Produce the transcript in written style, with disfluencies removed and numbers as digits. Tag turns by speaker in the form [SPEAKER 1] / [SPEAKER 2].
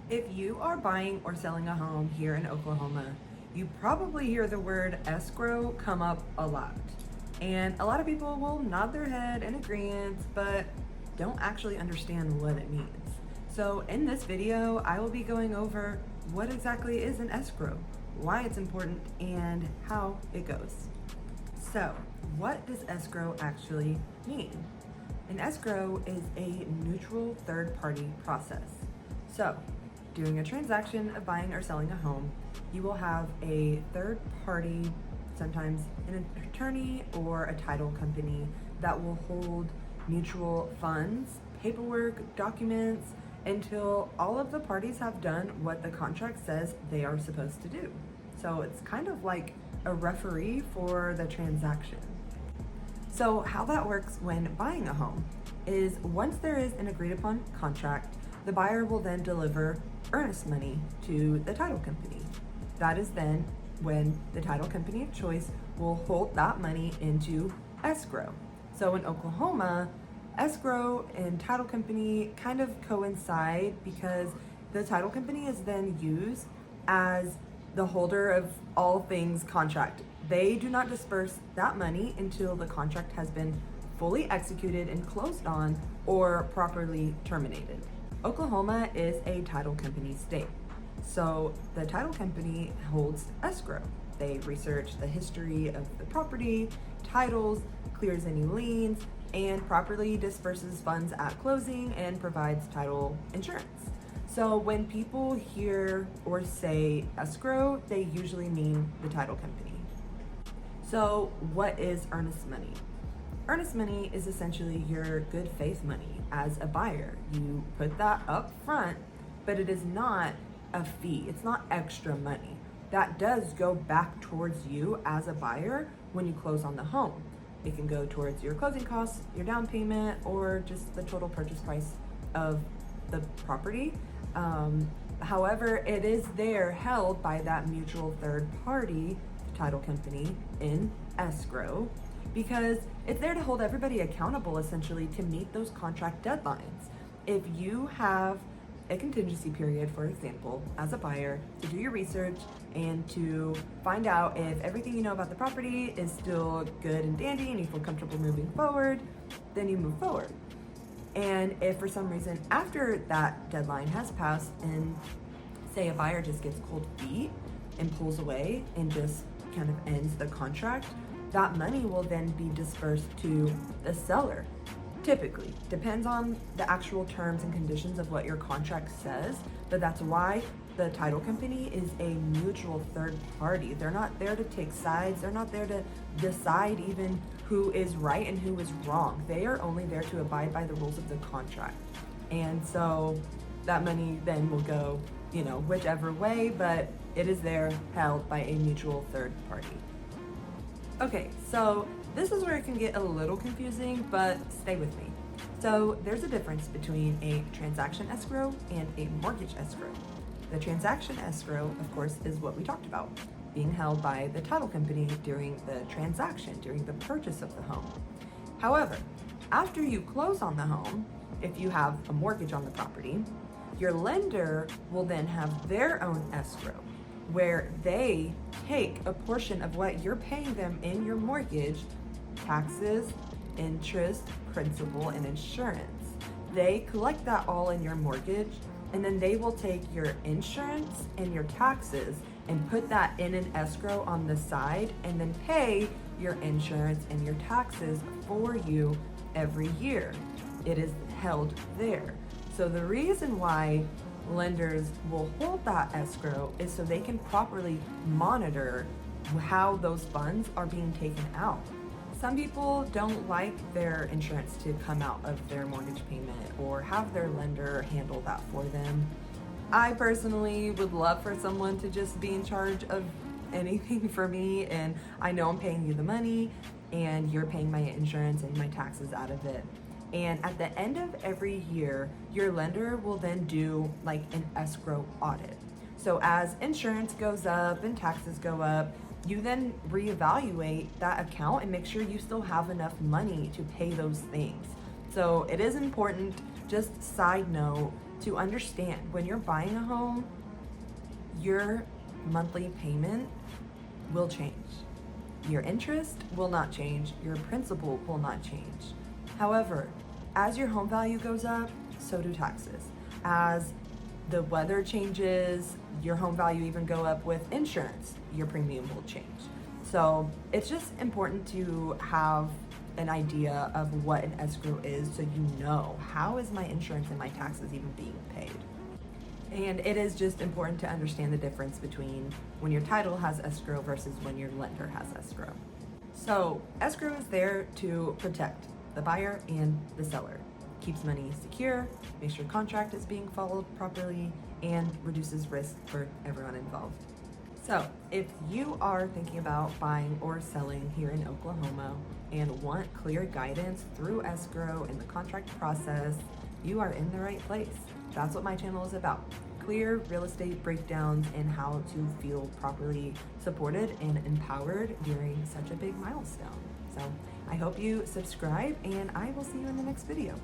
[SPEAKER 1] If you are buying or selling a home here in Oklahoma, you probably hear the word escrow come up a lot. And a lot of people will nod their head in agreement, but don't actually understand what it means. So in this video, I will be going over what exactly is an escrow, why it's important, and how it goes. So, what does escrow actually mean? An escrow is a neutral third-party process. So, during a transaction of buying or selling a home, you will have a third party, sometimes an attorney or a title company, that will hold mutual funds, paperwork, documents, until all of the parties have done what the contract says they are supposed to do. So it's kind of like a referee for the transaction. So how that works when buying a home is once there is an agreed upon contract, the buyer will then deliver earnest money to the title company. That is then when the title company of choice will hold that money into escrow. So in Oklahoma, escrow and title company kind of coincide because the title company is then used as the holder of all things contract. They do not disperse that money until the contract has been fully executed and closed on or properly terminated. Oklahoma is a title company state, so the title company holds escrow. They research the history of the property, titles, clears any liens, and properly disperses funds at closing and provides title insurance. So when people hear or say escrow, they usually mean the title company. So what is earnest money? Earnest money is essentially your good faith money as a buyer. You put that up front, but it is not a fee. It's not extra money. That does go back towards you as a buyer when you close on the home. It can go towards your closing costs, your down payment, or just the total purchase price of the property. However, it is there held by that mutual third party, title company, in escrow, because it's there to hold everybody accountable essentially to meet those contract deadlines. If you have a contingency period, for example, as a buyer, to do your research and to find out if everything you know about the property is still good and dandy and you feel comfortable moving forward, then you move forward. And if for some reason after that deadline has passed and say a buyer just gets cold feet and pulls away and just kind of ends the contract, that money will then be dispersed to the seller. Typically, depends on the actual terms and conditions of what your contract says, but that's why the title company is a mutual third party. They're not there to take sides. They're not there to decide even who is right and who is wrong. They are only there to abide by the rules of the contract. And so that money then will go, whichever way, but it is there held by a mutual third party. Okay, so this is where it can get a little confusing, but stay with me. So there's a difference between a transaction escrow and a mortgage escrow. The transaction escrow, of course, is what we talked about, being held by the title company during the transaction, during the purchase of the home. However, after you close on the home, if you have a mortgage on the property, your lender will then have their own escrow, where they take a portion of what you're paying them in your mortgage, taxes, interest, principal, and insurance. They collect that all in your mortgage, and then they will take your insurance and your taxes and put that in an escrow on the side and then pay your insurance and your taxes for you every year. It is held there. So the reason why lenders will hold that escrow is so they can properly monitor how those funds are being taken out. Some people don't like their insurance to come out of their mortgage payment or have their lender handle that for them. I personally would love for someone to just be in charge of anything for me, and I know I'm paying you the money and you're paying my insurance and my taxes out of it. And at the end of every year, your lender will then do like an escrow audit. So as insurance goes up and taxes go up, you then reevaluate that account and make sure you still have enough money to pay those things. So it is important, just side note, to understand when you're buying a home, your monthly payment will change. Your interest will not change, your principal will not change. However, as your home value goes up, so do taxes. As the weather changes, your home value even go up with insurance, your premium will change. So it's just important to have an idea of what an escrow is so you know, how is my insurance and my taxes even being paid? And it is just important to understand the difference between when your title has escrow versus when your lender has escrow. So escrow is there to protect the buyer and the seller. Keeps money secure, makes sure contract is being followed properly, and reduces risk for everyone involved. So if you are thinking about buying or selling here in Oklahoma and want clear guidance through escrow and the contract process, you are in the right place. That's what my channel is about. Clear real estate breakdowns and how to feel properly supported and empowered during such a big milestone. So I hope you subscribe, and I will see you in the next video.